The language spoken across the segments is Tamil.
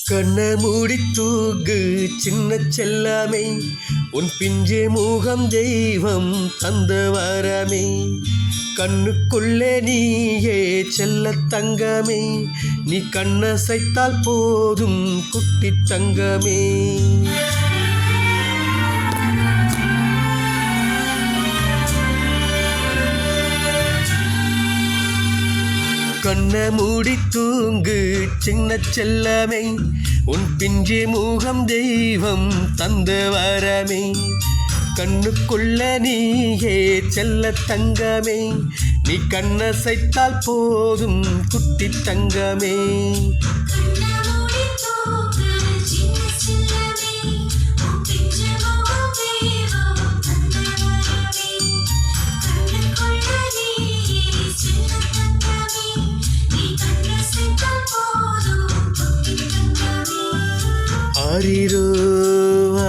கண்ணை மூடி தூங்கு சின்ன செல்லமே, உன் பிஞ்சே முகம் தெய்வம் தந்த வரமே. கண்ணுக்குள்ளே நீயே செல்ல தங்கமே, நீ கண்ணசைத்தால் போதும் குட்டி தங்கமே. கண்ணை மூடி தூங்கு சின்ன செல்லமே, உன் பிஞ்சே முகம் தெய்வம் தந்த வரமே. கண்ணுக்குள்ள நீயே செல்ல தங்கமே, நீ கண்ணசைத்தால் போதும் குட்டி தங்கமே. ஆரிரோ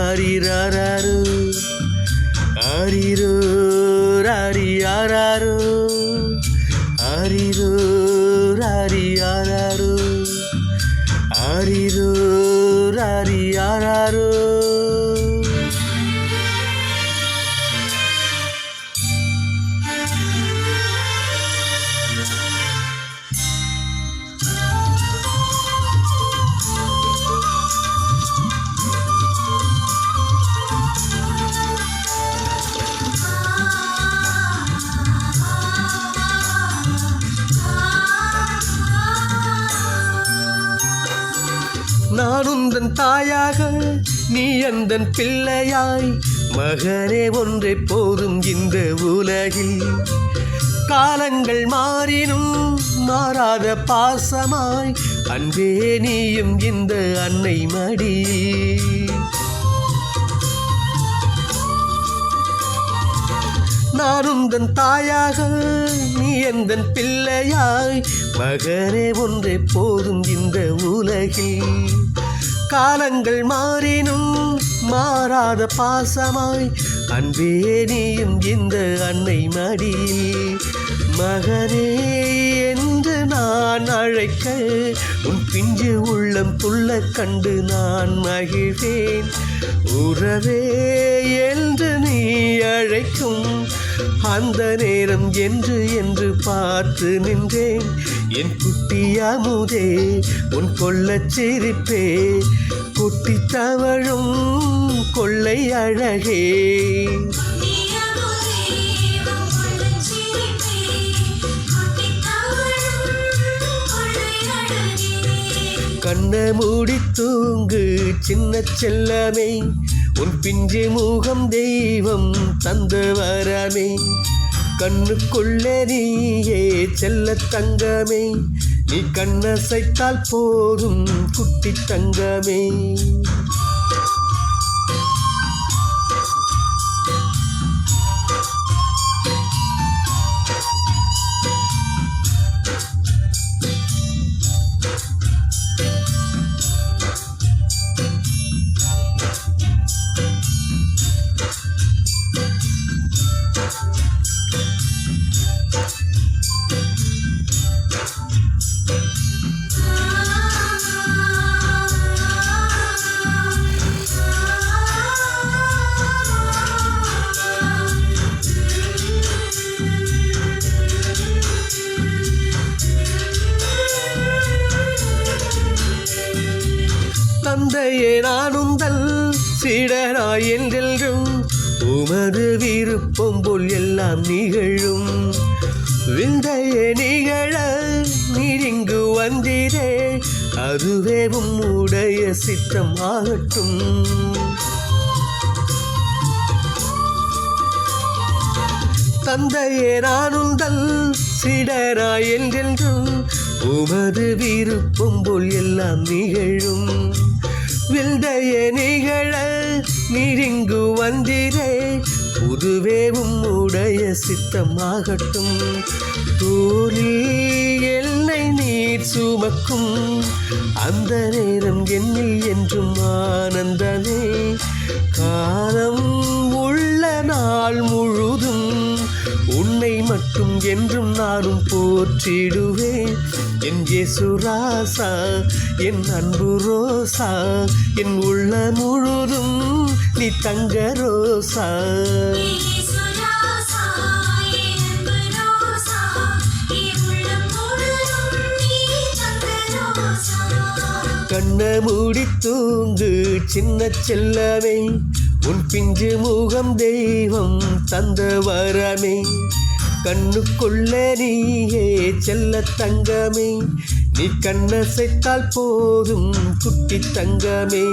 ஆரிராரோ ஆரிரோ ராரியாரோ ஆரிரோ ராரியாரோ ஆரிரோ ராரியாரோ. நான் உந்தன் தாயாக நீ அந்தன் பிள்ளையாய், மகனே ஒன்றே போதும் இந்த உலகில். காலங்கள் மாறினும் மாறாத பாசமாய், அன்பே நீயும் இந்த அன்னை மடி. நான் உந்தன் தாயாக நீ எந்தன் பிள்ளையாய், மகனே ஒன்றே போதும் இந்த உலகில். காலங்கள் மாறினும் மாறாத பாசமாய், அன்பே நீயும் இந்த அன்னை மடியில். மகனே என்று நான் அழைக்க, உன் பிஞ்சு உள்ளம் துள்ள கண்டு நான் மகிழ்வேன். உறவே என்று நீ அழைக்கும் அந்த நேரம் என்று என்று பார்த்து நின்றேன். என் குட்டி அமுதே உன் கொள்ளச் சிரிப்பே, குட்டி தவழும் கொள்ளை அழகே. கண்ணை மூடி தூங்கு சின்ன செல்லமே, உன் பிஞ்சு முகம் தெய்வம் தந்த வரமே. கண்ணுக்குள்ளே நீயே செல்ல தங்கமே, நீ கண்ணசைத்தால் போதும் குட்டி தங்கமே. தந்தையே நான் உந்தன் சீடனாய் என்றென்றும், உமது விருப்பம் போல் எல்லாம் நிகழும். விந்தையே நிகழ நீர் இங்கு வந்தீரே, அதுவே உம்முடைய சித்தம் ஆகட்டும். தந்தையே நான் உந்தன் சீடனாய் என்றென்றும், உமது விருப்பம் போல் எல்லாம் நிகழும். விந்தையே நிகழ நீரிங்கு வந்திரே புதுவே உம்முடைய சித்தமாகட்டும் தோளில் என்னை நீர் சுமக்கும் அந்த நேரம் என்னில் என்றும் ஆனந்தமே காலம் உள்ள நாள் முழுதும் உன்னை மட்டும் என்றும் நானும் போற்றிடுவேன் என் இயேசு ராசா என் அன்பு ரோசா என் உள்ள முழுதும் நீ தங்க ரோசா கண்ண மூடி தூங்கு சின்ன செல்லமே உன் பிஞ்சு முகம் தெய்வம் தந்த வரமே கண்ணுக்குள்ள நீயே செல்ல தங்கமே நீ கண்ணசைத்தால் போதும் குட்டி தங்கமே